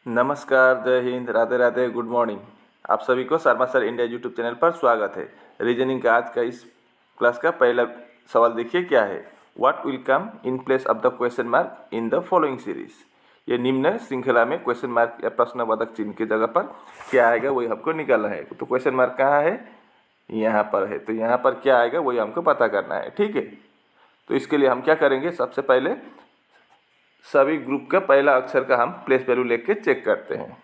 नमस्कार, जय Hind, Radhe Radhe, good morning. आप सभी को Sharma sir India YouTube channel पर स्वागत है। रीजनिंग का आज का इस क्लास का पहला सवाल देखिए क्या है। What will come in place of the question mark in the following series. ये निम्न श्रृंखला में क्वेश्चन मार्क या प्रश्नवाचक चिन्ह की जगह पर क्या आएगा वही हमको निकालना है। तो क्वेश्चन मार्क कहाँ है? यहाँ पर है। तो यहाँ पर क्या आएगा वही हमको पता करना है, ठीक है। तो इसके लिए हम क्या करेंगे, सबसे पहले सभी ग्रुप का पहला अक्षर का हम प्लेस वैल्यू लेके चेक करते हैं।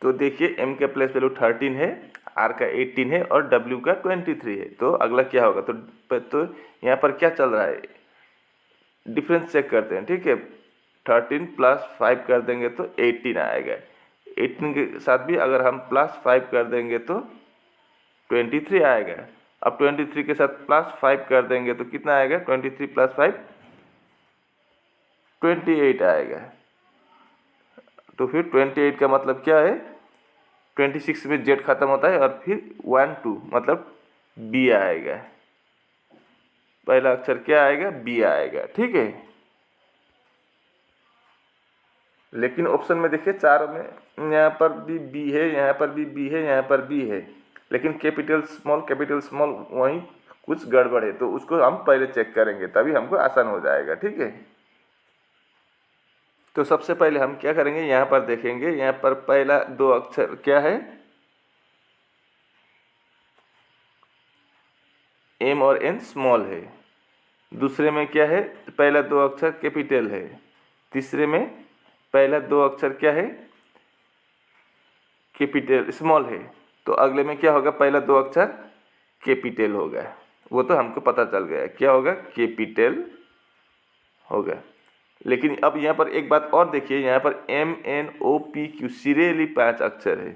तो देखिए एम का प्लेस वैल्यू 13 है, आर का 18 है और डब्ल्यू का 23 है। तो अगला क्या होगा, तो यहाँ पर क्या चल रहा है, डिफरेंस चेक करते हैं, ठीक है। 13 प्लस 5 कर देंगे तो 18 आएगा। 18 के साथ भी अगर हम प्लस 5 कर देंगे तो 23 आएगा। अब 23 के साथ प्लस 5 कर देंगे तो कितना आएगा, 23 प्लस 5 28 आएगा। तो फिर 28 का मतलब क्या है, 26 में जेड खत्म होता है और फिर 1 2 मतलब बी आएगा। पहला अक्षर क्या आएगा, बी आएगा, ठीक है। लेकिन ऑप्शन में देखिए चारों में यहाँ पर भी बी है, यहाँ पर भी बी है, यहाँ पर बी है, लेकिन कैपिटल स्मॉल वहीं कुछ गड़बड़ है। तो उसको हम पहले चेक करेंगे, तभी हमको आसान हो जाएगा, ठीक है। तो सबसे पहले हम क्या करेंगे, यहाँ पर देखेंगे, यहाँ पर पहला दो अक्षर क्या है, एम और एन स्मॉल है। दूसरे में क्या है, पहला दो अक्षर कैपिटल है। तीसरे में पहला दो अक्षर क्या है, कैपिटल स्मॉल है। तो अगले में क्या होगा, पहला दो अक्षर कैपिटल होगा। वो तो हमको पता चल गया क्या होगा, कैपिटल होगा। लेकिन अब यहाँ पर एक बात और देखिए, यहाँ पर M N O P Q serially 5 अक्षर है,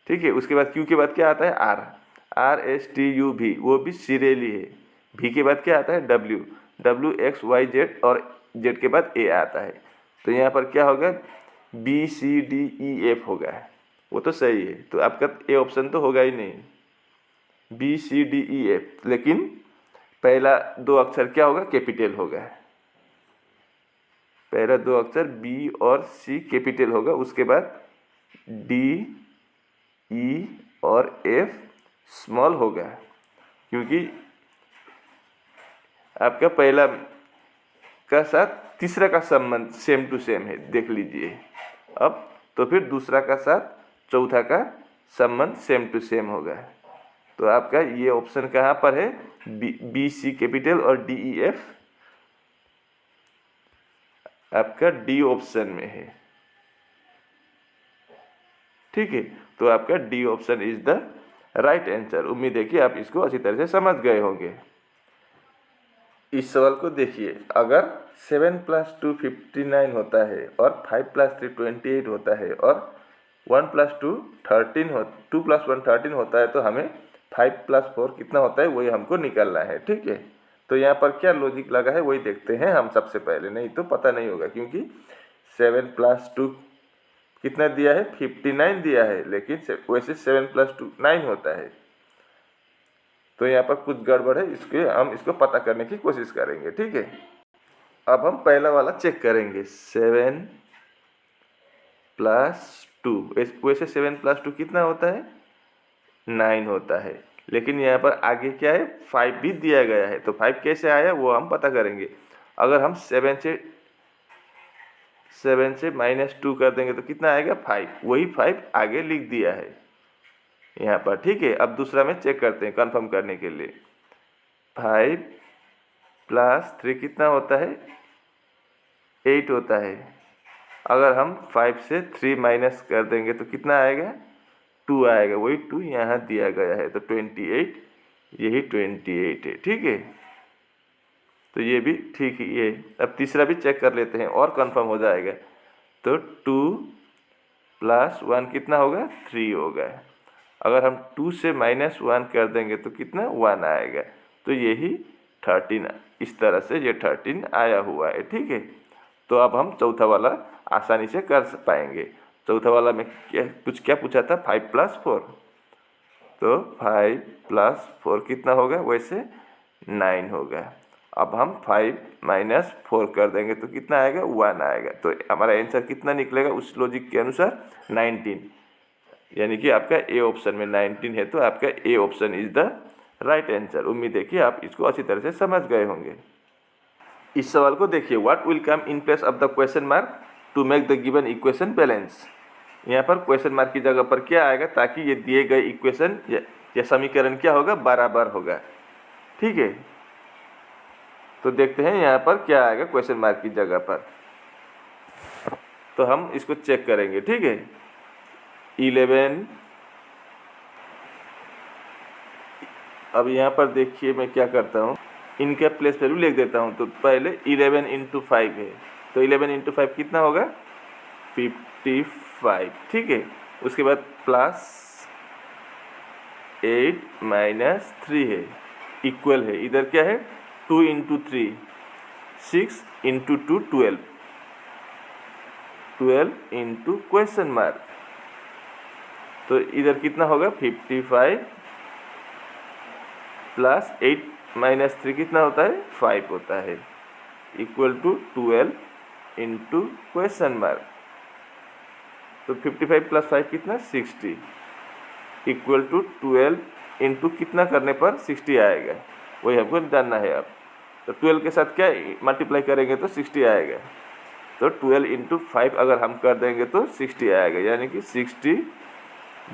ठीक है। उसके बाद क्यू के बाद क्या आता है, R, R S T U भी, वो भी सीरियली है। भी के बाद क्या आता है, W, W X Y Z और जेड के बाद ए आता है। तो यहाँ पर क्या होगा, B C D E F होगा। वो तो सही है, तो आपका ए ऑप्शन तो होगा ही नहीं, B C D E F. लेकिन पहला दो अक्षर क्या होगा, कैपिटल होगा। पहला दो अक्षर बी और सी कैपिटल होगा, उसके बाद डी ई और एफ स्मॉल होगा, क्योंकि आपका पहला का साथ तीसरा का संबंध सेम टू सेम है, देख लीजिए। अब तो फिर दूसरा का साथ चौथा का संबंध सेम टू सेम होगा। तो आपका ये ऑप्शन कहाँ पर है, बी सी कैपिटल और डी ई एफ आपका डी ऑप्शन में है, ठीक है। तो आपका D option is the right answer. उम्मीद है कि आप इसको अच्छी तरह से समझ गए होंगे। इस सवाल को देखिए, अगर 7 + 2 59 होता है और 5 + 3 28 होता है और 1 + 2 13 हो 2 + 1 13 होता है, तो हमें 5 + 4 कितना होता है वही हमको निकालना है, ठीक है। तो यहाँ पर क्या लॉजिक लगा है वही देखते हैं हम सबसे पहले, नहीं तो पता नहीं होगा। क्योंकि 7 + 2 कितना दिया है, 59 दिया है, लेकिन वैसे 7 + 2 9 होता है। तो यहाँ पर कुछ गड़बड़ है, इसके हम इसको पता करने की कोशिश करेंगे, ठीक है। अब हम पहला वाला चेक करेंगे, 7 + 2। वैसे 7 + 2 कितना होता है, 9 होता है। लेकिन यहाँ पर आगे क्या है, 5 भी दिया गया है। तो 5 कैसे आया वो हम पता करेंगे। अगर हम 7 से -2 कर देंगे तो कितना आएगा, 5। वही 5 आगे लिख दिया है यहाँ पर, ठीक है। अब दूसरा में चेक करते हैं कंफर्म करने के लिए। 5 + 3 कितना होता है, 8 होता है। अगर हम 5 से 3 माइनस कर देंगे तो कितना आएगा, 2 आएगा। वही 2 यहाँ दिया गया है, तो 28, यही 28 है, ठीक है। तो ये भी ठीक ही है। अब तीसरा भी चेक कर लेते हैं और कंफर्म हो जाएगा। तो 2 + 1 कितना होगा, 3 होगा। अगर हम 2 से -1 कर देंगे तो कितना, 1 आएगा। तो यही 13, इस तरह से ये 13 आया हुआ है, ठीक है। तो अब हम चौथा वाला आसानी से कर पाएंगे। चौथा वाला में क्या पूछा था, 5 + 4। तो 5 + 4 कितना होगा, वैसे 9 होगा। अब हम 5 माइनस 4 कर देंगे तो कितना आएगा, 1 आएगा। तो हमारा आंसर कितना निकलेगा उस लॉजिक के अनुसार, 19। यानी कि आपका ए ऑप्शन में 19 है, तो आपका A option is the right answer. उम्मीद है कि आप इसको अच्छी तरह से समझ गए होंगे। इस सवाल को देखिए, what will come in place of the question mark to make the given equation balance. यहाँ पर क्वेश्चन मार्क की जगह पर क्या आएगा ताकि ये दिए गए इक्वेशन या समीकरण क्या होगा, बराबर होगा। ठीक है, तो देखते हैं यहाँ पर क्या आएगा क्वेश्चन मार्क की जगह पर। तो हम इसको चेक करेंगे। ठीक है, 11। अब यहाँ पर देखिए मैं क्या करता हूँ, इनके प्लेस वैल्यू लिख देता हूँ। तो पहले 11 इंटू 5 है, तो 11 इंटू 5 कितना होगा, 55। ठीक है, उसके बाद प्लस 8 माइनस 3 है, इक्वल है, इधर क्या है 2 into 3 6 into 2 12, 12 into question mark. तो इधर कितना होगा 55 प्लस 8 माइनस 3 कितना होता है 5 होता है, equal to 12 into question mark. तो 55 प्लस 5 कितना 60, इक्वल टू 12 इंटू कितना करने पर 60 आएगा, वही हमको जानना है अब। तो 12 के साथ क्या मल्टीप्लाई करेंगे तो 60 आएगा। तो 12 इंटू 5 अगर हम कर देंगे तो 60 आएगा, यानी कि 60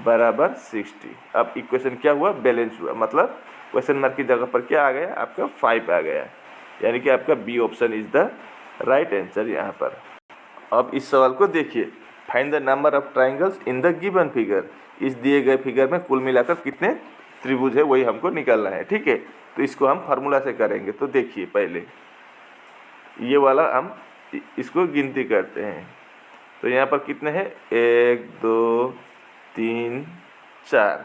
बराबर 60। अब इक्वेशन क्या हुआ, बैलेंस हुआ, मतलब क्वेश्चन मार्क की जगह पर क्या आ गया, आपका 5 आ गया, यानी कि आपका B option is the right answer यहाँ पर। अब इस सवाल को देखिए, find the number of triangles in the given figure. इस दिए गए फिगर में कुल मिलाकर कितने त्रिभुज है वही हमको निकालना है। ठीक है, तो इसको हम फार्मूला से करेंगे। तो देखिए पहले ये वाला हम इसको गिनती करते हैं। तो यहाँ पर कितने हैं, 1 2 3 4,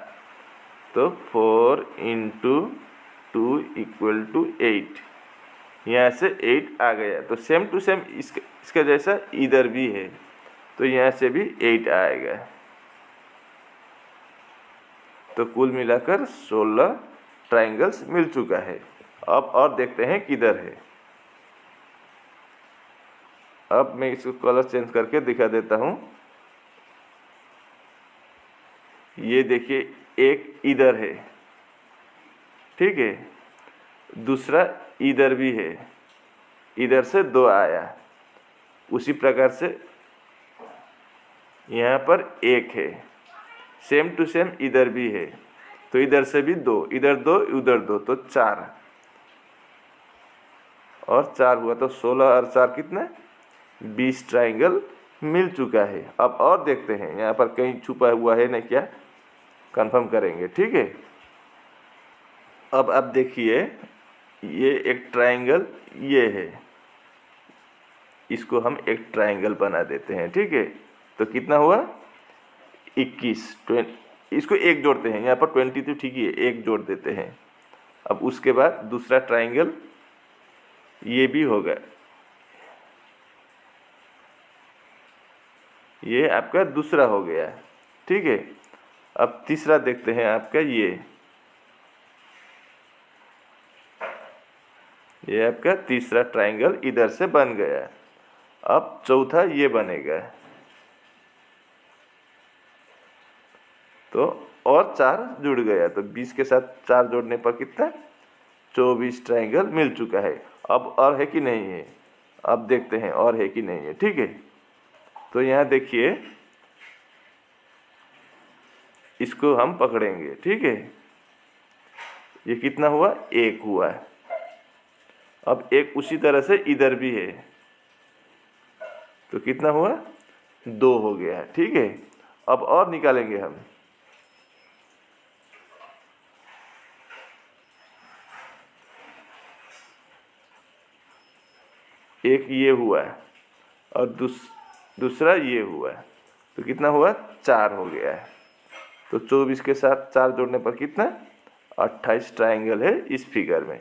तो 4 इंटू 2 इक्वल टू 8, यहाँ से 8 आ गया। तो सेम टू सेम इसका जैसा इधर भी है, तो यहाँ से भी 8 आएगा। तो कुल मिलाकर 16 ट्राइंगल्स मिल चुका है। अब और देखते हैं किधर है। अब मैं इसको कलर चेंज करके दिखा देता हूँ। ये देखिए एक इधर है, ठीक है, दूसरा इधर भी है, इधर से 2 आया। उसी प्रकार से यहाँ पर 1 है, सेम टू सेम इधर भी है, तो इधर से भी 2, इधर 2 उधर 2, तो 4 और 4 हुआ। तो 16 और 4 कितना, 20 ट्राइंगल मिल चुका है। अब और देखते हैं यहाँ पर कहीं छुपा हुआ है ना क्या, कंफर्म करेंगे। ठीक है, अब आप देखिए ये एक ट्राइंगल ये है, इसको हम एक ट्राइंगल बना देते हैं। ठीक है, तो कितना हुआ 21, 20, इसको एक जोड़ते हैं, यहाँ पर 20 तो ठीक ही है, एक जोड़ देते हैं। अब उसके बाद दूसरा ट्राइंगल ये भी होगा, ये आपका दूसरा हो गया। ठीक है, अब तीसरा देखते हैं आपका ये आपका तीसरा ट्राइंगल इधर से बन गया। अब चौथा ये बनेगा, तो और 4 जुड़ गया, तो 20 के साथ 4 जोड़ने पर कितना 24 ट्राइंगल मिल चुका है। अब और है कि नहीं है, अब देखते हैं और है कि नहीं है। ठीक है, तो यहाँ देखिए इसको हम पकड़ेंगे। ठीक है, ये कितना हुआ 1 हुआ। अब एक उसी तरह से इधर भी है, तो कितना हुआ 2 हो गया है। ठीक है, अब और निकालेंगे हम। एक ये हुआ और दूसरा ये हुआ, तो कितना हुआ 4 हो गया है। तो 24 के साथ 4 जोड़ने पर कितना 28 ट्राइंगल है इस फिगर में।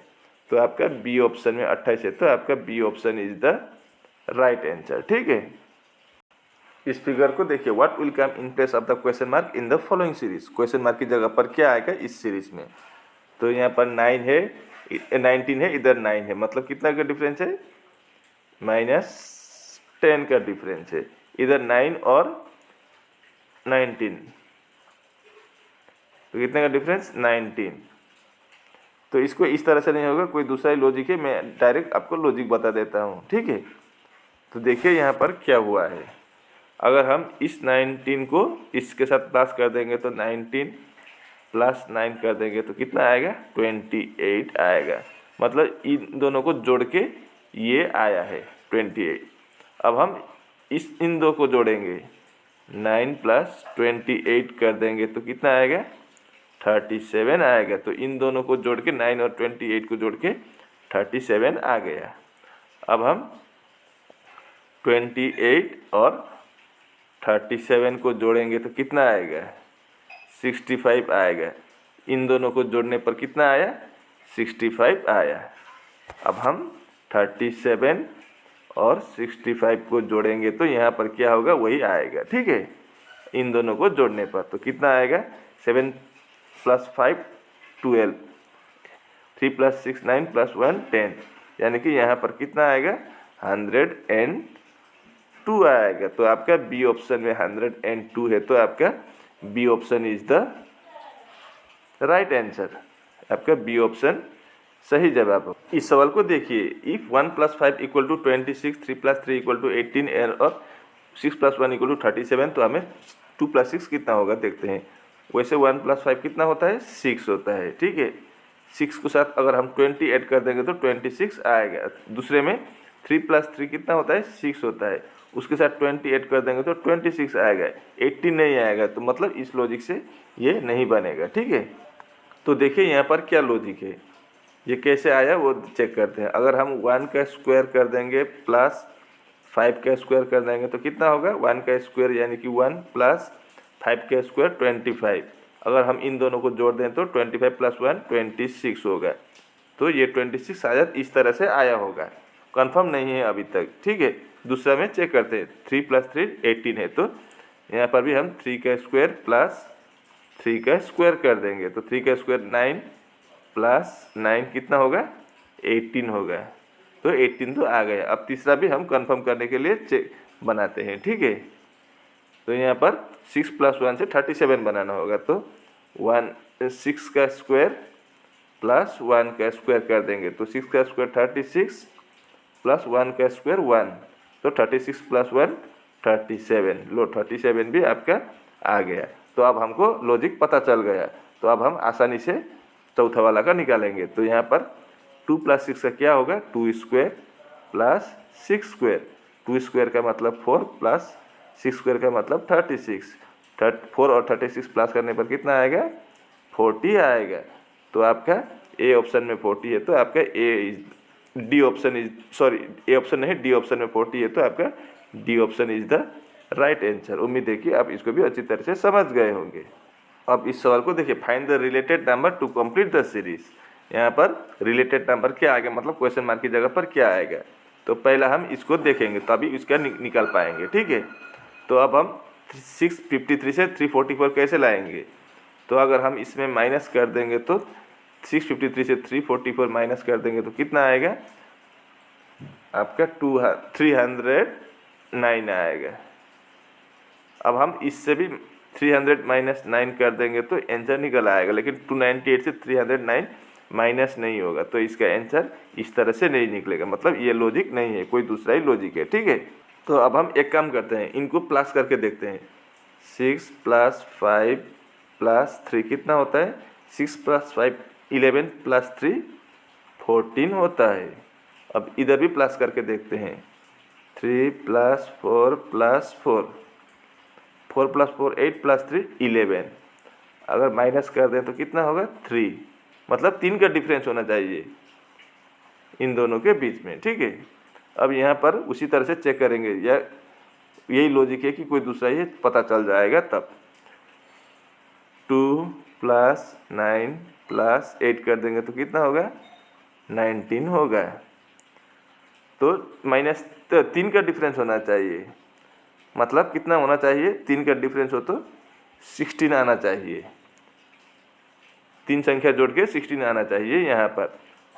तो आपका बी ऑप्शन में 28 है, तो आपका B option is the right answer. ठीक है, इस फिगर को देखिए, what will come in place of the question mark in the following series. Question mark की जगह पर क्या आएगा इस सीरीज में। तो यहाँ पर 9 है, 19 है, इधर 9 है, मतलब कितना का डिफरेंस है, -10 का डिफरेंस है। इधर 9 और 19, तो कितने का डिफरेंस, 19। तो इसको इस तरह से नहीं होगा, कोई दूसरा ही लॉजिक है, मैं डायरेक्ट आपको लॉजिक बता देता हूँ, ठीक है। तो देखिए यहाँ पर क्या हुआ है, अगर हम इस 19 को इसके साथ प्लस कर देंगे तो 19 + 9 कर देंगे तो कितना आएगा, 28 आएगा। मतलब इन दोनों को जोड़ के ये आया है 28। अब हम इन दो को जोड़ेंगे, 9 + 28 कर देंगे तो कितना आएगा, 37 आएगा। तो इन दोनों को जोड़ के 9 और 28 को जोड़ के 37 आ गया। अब हम 28 और 37 को जोड़ेंगे तो कितना आएगा, 65 आएगा। इन दोनों को जोड़ने पर कितना आया, 65 आया। अब हम 37 और 65 को जोड़ेंगे तो यहाँ पर क्या होगा, वही आएगा, ठीक है। इन दोनों को जोड़ने पर तो कितना आएगा, 7 + 5 12, 3 + 6 9 + 1 10, यानी कि यहाँ पर कितना आएगा, 102 आएगा। तो आपका बी ऑप्शन में 102 है, तो आपका B option is the right answer. आपका बी ऑप्शन सही जवाब। इस सवाल को देखिए, इफ 1 + 5 = 26, 3 + 3 = 18 और 6 + 1 = 37, तो हमें 2 + 6 कितना होगा देखते हैं। वैसे 1 + 5 कितना होता है, 6 होता है, ठीक है। 6 के साथ अगर हम 20 ऐड कर देंगे तो 26 आएगा। दूसरे में 3 + 3 कितना होता है, 6 होता है, उसके साथ 20 ऐड कर देंगे तो 26 आएगा, 18 नहीं आएगा। तो मतलब इस लॉजिक से ये नहीं बनेगा, ठीक है। तो देखिए यहाँ पर क्या लॉजिक है, ये कैसे आया वो चेक करते हैं। अगर हम 1 का स्क्वायर कर देंगे प्लस 5 का स्क्वायर कर देंगे तो कितना होगा, 1 का स्क्वायर यानी कि 1 + 5 का स्क्वायर 25। अगर हम इन दोनों को जोड़ दें तो 25 + 1 26 होगा। तो ये 26 शायद इस तरह से आया होगा, कंफर्म नहीं है अभी तक, ठीक है। दूसरा में चेक करते हैं, 3 + 3 18 है, तो यहाँ पर भी हम 3 का स्क्वायर प्लस 3 का स्क्वायर कर देंगे तो 3 का स्क्वायर 9 + 9 कितना होगा, 18 होगा। तो 18 तो आ गया। अब तीसरा भी हम कंफर्म करने के लिए चेक बनाते हैं, ठीक है। तो यहाँ पर 6 + 1 से 37 बनाना होगा, तो 6 का स्क्वायर प्लस 1 का स्क्वायर कर देंगे तो 6 का स्क्वायर 36 प्लस 1 का स्क्वायर 1, तो 36 + 1 37। लो 37 भी आपका आ गया। तो अब हमको लॉजिक पता चल गया, तो अब हम आसानी से चौथा वाला का निकालेंगे। तो यहाँ पर 2 + 6 का क्या होगा, 2 स्क्वायर प्लस 6 स्क्वायर, 2 स्क्वायर का मतलब 4 प्लस 6 स्क्वायर का मतलब 36। 4 और 36 प्लस करने पर कितना आएगा, 40 आएगा। तो आपका ए ऑप्शन में 40 है, तो आपका D option is, sorry A option नहीं, डी ऑप्शन में 40 है, तो आपका D option is the right answer. उम्मीद है कि आप इसको भी अच्छी तरह से समझ गए होंगे। अब इस सवाल को देखिए, find the related number two complete the series. यहाँ पर रिलेटेड नंबर क्या आएगा, मतलब क्वेश्चन मार्क की जगह पर क्या आएगा। तो पहला हम इसको देखेंगे तभी इसका निकाल पाएंगे, ठीक है। तो अब हम 653 से 344 कैसे लाएंगे। तो अगर हम इसमें माइनस कर देंगे तो 653 से 344 माइनस कर देंगे तो कितना आएगा, आपका 309 आएगा। अब हम इससे भी 300 - 9 कर देंगे तो आंसर निकल आएगा, लेकिन 298 से 309 माइनस नहीं होगा, तो इसका आंसर इस तरह से नहीं निकलेगा। मतलब ये लॉजिक नहीं है, कोई दूसरा ही लॉजिक है, ठीक है। तो अब हम एक काम करते हैं, इनको प्लस करके देखते हैं। 6 + 5 + 3 कितना होता है, 6 + 5 11 + 3 14 होता है। अब इधर भी प्लस करके देखते हैं, 3 + 4 + 4, 4 + 4 8 + 3 11। अगर माइनस कर दें तो कितना होगा, 3, मतलब 3 का डिफरेंस होना चाहिए इन दोनों के बीच में, ठीक है। अब यहाँ पर उसी तरह से चेक करेंगे, या यही लॉजिक है कि कोई दूसरा ही पता चल जाएगा तब। 2 + 9 + 8 कर देंगे तो कितना होगा, 19 होगा। तो माइनस 3 का डिफरेंस होना चाहिए, मतलब कितना होना चाहिए, 3 का डिफरेंस हो तो 16 आना चाहिए। 3 संख्या जोड़ के 16 आना चाहिए यहाँ पर।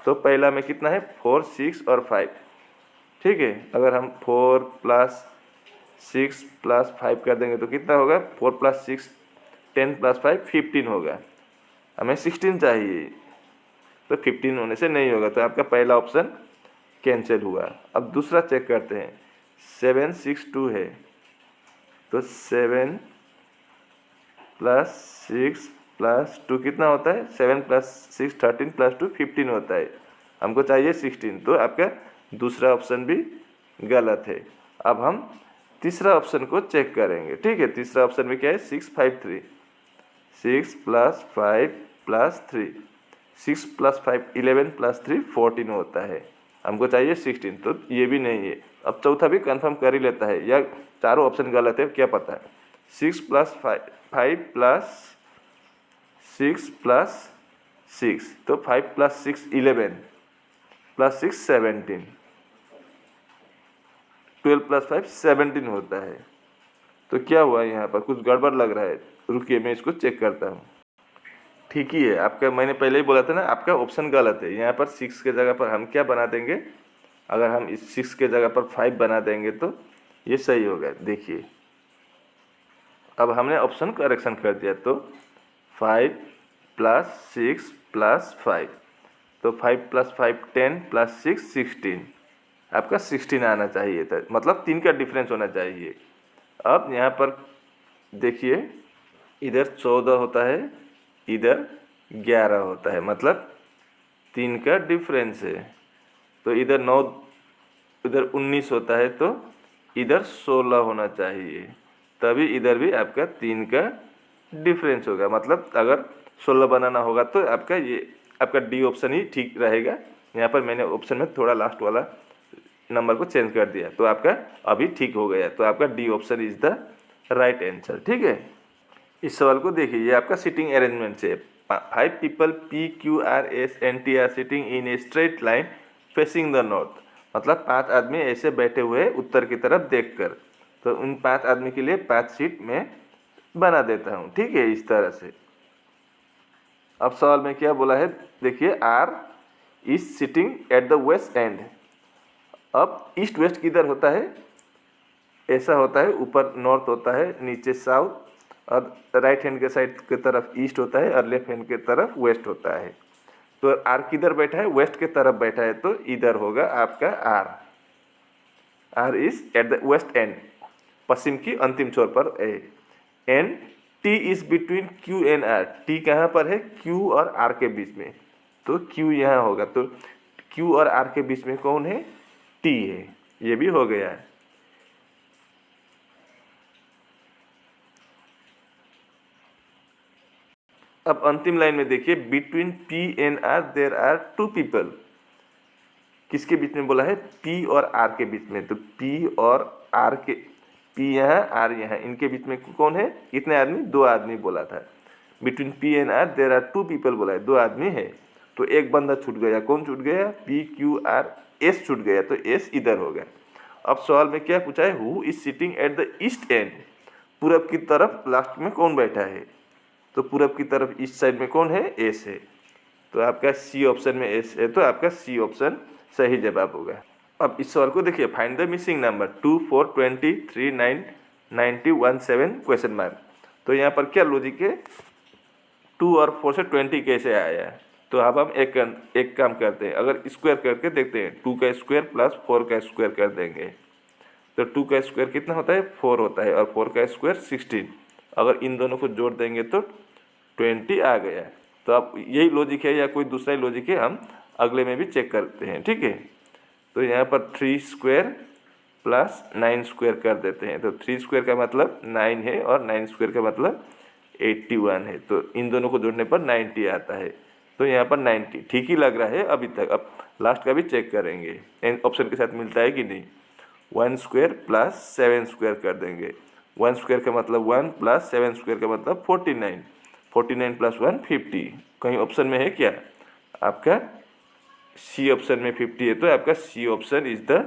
तो पहला में कितना है 4, 6 और 5, ठीक है। अगर हम 4 + 6 + 5 कर देंगे तो कितना होगा, 4 + 6 10 + 5 15 होगा। हमें 16 चाहिए, तो 15 होने से नहीं होगा, तो आपका पहला ऑप्शन कैंसिल हुआ। अब दूसरा चेक करते हैं, 7, 6, 2 है, तो 7 + 6 + 2 कितना होता है, 7 + 6 13 + 2 15 होता है। हमको चाहिए 16, तो आपका दूसरा ऑप्शन भी गलत है। अब हम तीसरा ऑप्शन को चेक करेंगे, ठीक है। तीसरा ऑप्शन में क्या है, 6, 5, 3, 6 + 5 + 3, 6 + 5 11 + 3 14 होता है। हमको चाहिए 16, तो ये भी नहीं है। अब चौथा भी कंफर्म कर ही लेता है, या चारों ऑप्शन गलत है, क्या पता है। 6 + 5 + 6 + 6, तो 5 + 6 11 + 6 17, 12 + 5 17 होता है। तो क्या हुआ, यहाँ पर कुछ गड़बड़ लग रहा है। रुकिए, मैं इसको चेक करता हूँ। ठीक ही है आपका, मैंने पहले ही बोला था ना, आपका ऑप्शन गलत है। यहाँ पर 6 के जगह पर हम क्या बना देंगे, अगर हम इस 6 के जगह पर 5 बना देंगे तो ये सही होगा। देखिए, अब हमने ऑप्शन करेक्शन कर दिया, तो 5 + 6 + 5, तो 5 + 5 10 + 6 16, आपका 16 आना चाहिए था, मतलब 3 का डिफरेंस होना चाहिए। अब यहाँ पर देखिए, इधर 14 होता है, इधर 11 होता है, मतलब 3 का डिफरेंस है। तो इधर 9, इधर 19 होता है, तो इधर 16 होना चाहिए, तभी इधर भी आपका 3 का डिफरेंस होगा। मतलब अगर 16 बनाना होगा तो आपका ये आपका डी ऑप्शन ही ठीक रहेगा। यहाँ पर मैंने ऑप्शन में थोड़ा लास्ट वाला नंबर को चेंज कर दिया, तो आपका अभी ठीक हो गया। तो आपका D option is the right answer, ठीक है। इस सवाल को देखिए, ये आपका सीटिंग अरेंजमेंट से 5 people P, Q, R, S, N, T are sitting in a straight line facing the north, मतलब 5 आदमी ऐसे बैठे हुए उत्तर की तरफ देखकर। तो उन 5 आदमी के लिए 5 सीट में बना देता हूँ, ठीक है, इस तरह से। अब सवाल में क्या बोला है, देखिए, R is sitting at the west end। अब ईस्ट वेस्ट किधर होता है, ऐसा होता है, ऊपर नॉर्थ होता है, नीचे साउथ, और राइट हैंड के साइड की तरफ ईस्ट होता है और लेफ्ट हैंड की तरफ वेस्ट होता है। तो आर किधर बैठा है, वेस्ट के तरफ बैठा है, तो इधर होगा आपका R. R is at the west end, पश्चिम की अंतिम छोर पर है। N T is between Q and R, T कहाँ पर है, क्यू और आर के बीच में, तो क्यू यहाँ होगा। तो क्यू और आर के बीच में कौन है, टी है। ये भी हो गया है। अब अंतिम लाइन में देखिए, between P and R there are 2 people। किसके बीच में बोला है, पी और आर के बीच में। तो पी और आर के, पी यहाँ आर यहाँ, इनके बीच में कौन है, कितने आदमी, 2 आदमी बोला था। Between P and R there are 2 people बोला है, 2 आदमी है। तो एक बंदा छूट गया, कौन छूट गया, पी क्यू आर, एस छूट गया, तो एस इधर होगा। अब सवाल में क्या पूछा है, who is sitting at the east and, पूरब की तरफ लास्ट में कौन बैठा है। तो पूरब की तरफ ईस्ट साइड में कौन है, एस है। तो आपका सी ऑप्शन में एस है, तो आपका सी ऑप्शन सही जवाब होगा। अब इस सवाल को देखिए, find the missing number 2, 4, 20, 3, 9, 90, 1, 7 question mark. तो यहाँ पर क्या लॉजिक है, 2 और 4 से 20 कैसे आया है। तो अब हम एक काम करते हैं, अगर स्क्वायर करके देखते हैं, 2 का स्क्वायर प्लस 4 का स्क्वायर कर देंगे, तो 2 का स्क्वायर कितना होता है, 4 होता है, और 4 का स्क्वायर 16। अगर इन दोनों को जोड़ देंगे तो 20 आ गया। तो अब यही लॉजिक है या कोई दूसरा ही लॉजिक है, हम अगले में भी चेक करते हैं, ठीक है। तो यहाँ पर 3 स्क्वायर प्लस 9 स्क्वायर कर देते हैं, तो 3 स्क्वायर का मतलब 9 है और 9 स्क्वायर का मतलब 81 है। तो इन दोनों को जोड़ने पर 90 आता है। तो यहाँ पर 90 ठीक ही लग रहा है अभी तक। अब लास्ट का भी चेक करेंगे, ऑप्शन के साथ मिलता है कि नहीं। 1 स्क्वायर प्लस 7 स्क्वायर कर देंगे, 1 स्क्वायर का मतलब 1 प्लस 7 स्क्वायर का मतलब 49, 49 प्लस 1 50। कहीं ऑप्शन में है क्या, आपका सी ऑप्शन में 50 है, तो आपका C option is the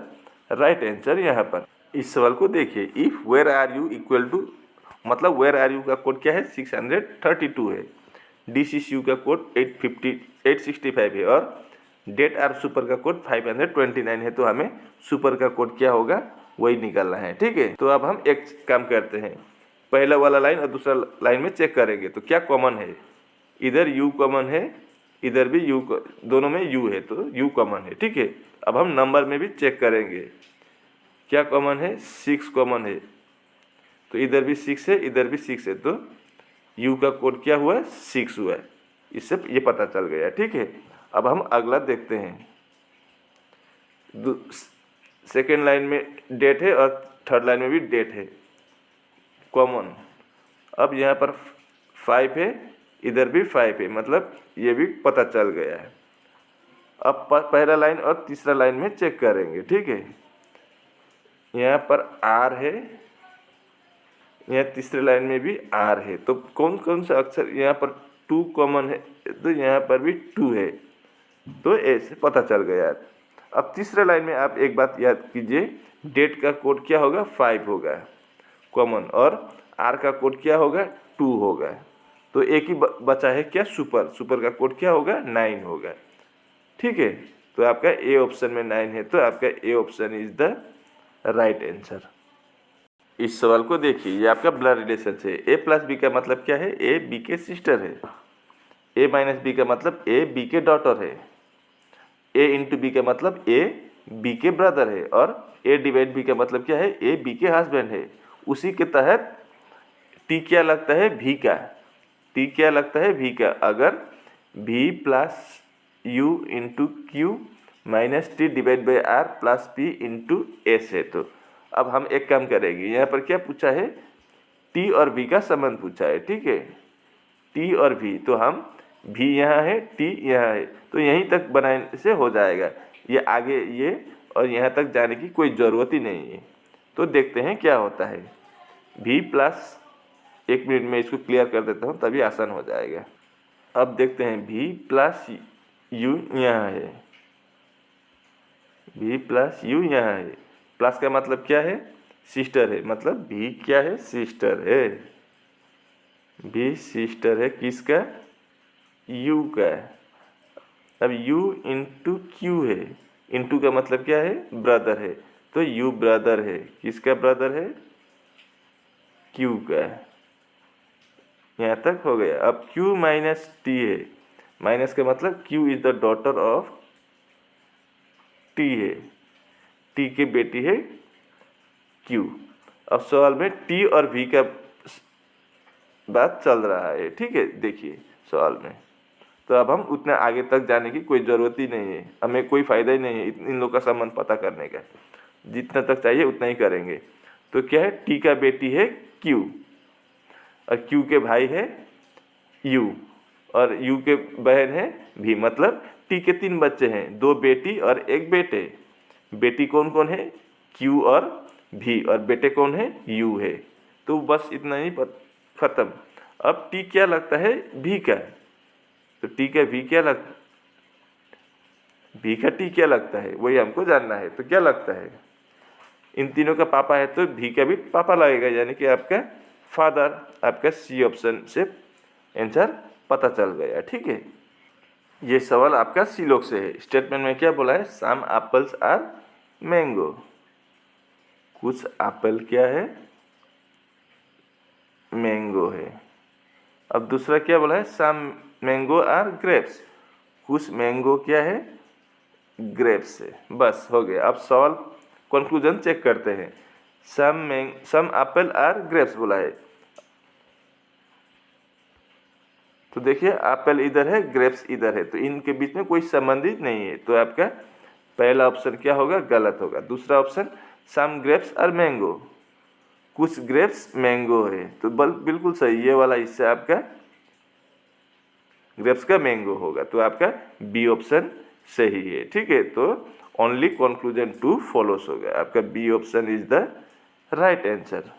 right answer. यहाँ पर इस सवाल को देखिए, if where are you equal to, मतलब वेयर आर यू का कोड क्या है, 632 है। DCCU का कोड 865 है, और डेट और सुपर का कोड 529 है, तो हमें सुपर का कोड क्या होगा वही निकालना है। ठीक है, तो अब हम एक काम करते हैं, पहला वाला लाइन और दूसरा लाइन में चेक करेंगे तो क्या कॉमन है। इधर u कॉमन है, इधर भी u, दोनों में u है तो u कॉमन है। ठीक है, अब हम नंबर में भी चेक करेंगे क्या कॉमन है, 6 कॉमन है, तो इधर भी 6 है, इधर भी 6 है, तो u का कोड क्या हुआ, 6 हुआ है। इससे ये पता चल गया। ठीक है, अब हम अगला देखते हैं। सेकेंड लाइन में डेट है और थर्ड लाइन में भी डेट है कॉमन। अब यहाँ पर 5 है, इधर भी 5 है, मतलब ये भी पता चल गया है। अब पहला लाइन और तीसरा लाइन में चेक करेंगे। ठीक है, यहाँ पर R है, यहाँ तीसरे लाइन में भी R है, तो कौन कौन सा अक्षर, यहाँ पर 2 कॉमन है तो यहाँ पर भी 2 है, तो ऐसे पता चल गया। अब तीसरे लाइन में आप एक बात याद कीजिए, डेट का कोड क्या होगा, 5 होगा कॉमन, और R का कोड क्या होगा, 2 होगा, तो एक ही बचा है क्या, सुपर। सुपर का कोड क्या होगा, 9 होगा। ठीक है, तो आपका ए ऑप्शन में 9 है, तो आपका A option is the right answer. इस सवाल को देखिए, ये आपका ब्लड रिलेशन है। ए प्लस बी का मतलब क्या है, ए बी के सिस्टर है। ए माइनस बी का मतलब ए बी के डॉटर है। ए इंटू बी का मतलब ए बी के ब्रदर है, और ए डिवाइड बी का मतलब क्या है, ए बी के हस्बैंड है। उसी के तहत टी क्या लगता है, भी का। टी क्या लगता है, भी का। अगर V plus U into Q minus T divide by R plus P into S है, तो अब हम एक काम करेंगे, यहाँ पर क्या पूछा है, टी और वी का संबंध पूछा है। ठीक है, टी और वी, तो हम भी यहाँ है, टी यहाँ है, तो यहीं तक बनाने से हो जाएगा। ये आगे ये और यहाँ तक जाने की कोई ज़रूरत ही नहीं है। तो देखते हैं क्या होता है। भी प्लस, 1 मिनट में इसको क्लियर कर देता हूँ तभी आसान हो जाएगा। अब देखते हैं, भी प्लस यू यहाँ है, भी प्लस यू यहाँ है। प्लस का मतलब क्या है, सिस्टर है, मतलब भी क्या है, सिस्टर है। भी सिस्टर है किसका, u का। अब u इंटू क्यू है, इंटू का मतलब क्या है, ब्रदर है, तो u ब्रदर है, किसका ब्रदर है, q का। यहाँ तक हो गया। अब q माइनस टी है, माइनस का मतलब q is the daughter of t है, t की बेटी है q। अब सवाल में t और v का बात चल रहा है। ठीक है, देखिए सवाल में, तो अब हम उतना आगे तक जाने की कोई ज़रूरत ही नहीं है, हमें कोई फ़ायदा ही नहीं है इन लोग का संबंध पता करने का। जितना तक चाहिए उतना ही करेंगे। तो क्या है, टी का बेटी है क्यू, और क्यू के भाई है यू, और यू के बहन है भी, मतलब टी के 3 बच्चे हैं, 2 बेटी और 1 बेटे। बेटी कौन कौन है, क्यू और भी, और बेटे कौन है, यू है। तो बस इतना ही ख़त्म। अब टी क्या लगता है, भी का, तो टी का भी क्या लगता, भी का टी क्या लगता है वही हमको जानना है। तो क्या लगता है, इन तीनों का पापा है तो भी का भी पापा लगेगा, यानी कि आपका फादर। आपका सी ऑप्शन से आंसर पता चल गया। ठीक है, ये सवाल आपका सी लोग से है। स्टेटमेंट में क्या बोला है, सम एप्पल्स आर मैंगो, कुछ एप्पल क्या है, मैंगो है। अब दूसरा क्या बोला है, सम मैंगो आर ग्रेप्स, कुछ मैंगो क्या है, ग्रेप्स है। बस हो गया। अब सवाल कंक्लूजन चेक करते हैं। सम एप्पल आर ग्रेप्स बोला है, तो देखिए एप्पल इधर है, ग्रेप्स इधर है, तो इनके बीच में कोई संबंध ही नहीं है, तो आपका पहला ऑप्शन क्या होगा, गलत होगा। दूसरा option, some grapes are mango, कुछ ग्रेप्स मैंगो है, तो बिल्कुल सही, ये वाला हिस्सा आपका ग्रेप्स का मैंगो होगा, तो आपका बी ऑप्शन सही है। ठीक है, तो ओनली कंक्लूजन 2 फॉलोस होगा, आपका B option is the right answer.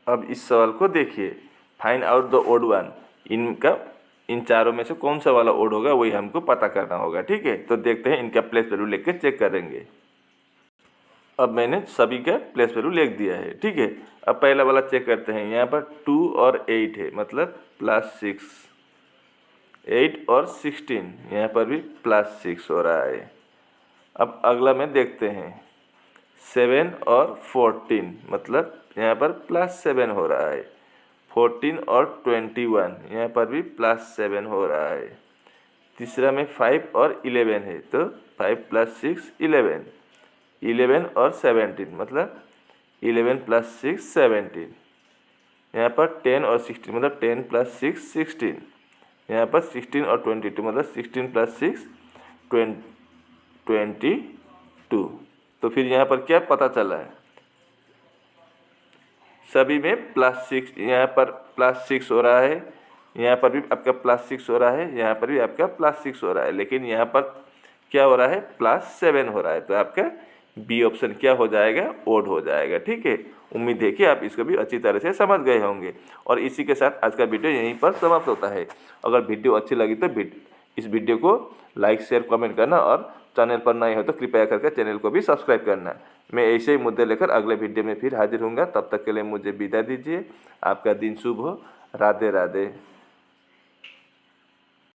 अब इस सवाल को देखिए, find out the odd one, इन चारों में से कौन सा वाला ओड होगा वही हमको पता करना होगा। ठीक है, तो देखते हैं, इनका प्लेस वैल्यू लेके चेक करेंगे। अब मैंने सभी का प्लेस वैल्यू लिख दिया है। ठीक है, अब पहला वाला चेक करते हैं। यहाँ पर 2 और 8 है, मतलब +6, 8 और 16, यहाँ पर भी +6 हो रहा है। अब अगला में देखते हैं 7 और 14, मतलब यहाँ पर +7 हो रहा है। 14 और 21, यहाँ पर भी +7 हो रहा है। तीसरा में 5 और 11 है, तो 5 + 6 11। 11 और 17, मतलब 11 + 6 17। यहाँ पर 10 और 16, मतलब 10 + 6 16। यहाँ पर 16 और 22, मतलब 16 + 6 22। तो फिर यहाँ पर क्या पता चला है, सभी में +6, यहाँ पर +6 हो रहा है, यहाँ पर भी आपका +6 हो रहा है, यहाँ पर भी आपका +6 हो रहा है, लेकिन यहाँ पर क्या हो रहा है, +7 हो रहा है। तो आपका बी ऑप्शन क्या हो जाएगा, ओड हो जाएगा। ठीक है, उम्मीद है कि आप इसको भी अच्छी तरह से समझ गए होंगे। और इसी के साथ आज का वीडियो यहीं पर समाप्त होता है। अगर वीडियो अच्छी लगी तो इस वीडियो को लाइक शेयर कमेंट करना, और चैनल पर नए हो तो कृपया करके चैनल को भी सब्सक्राइब करना। मैं ऐसे ही मुद्दे लेकर अगले वीडियो में फिर हाजिर होऊंगा। तब तक के लिए मुझे विदा दीजिए। आपका दिन शुभ हो। राधे राधे।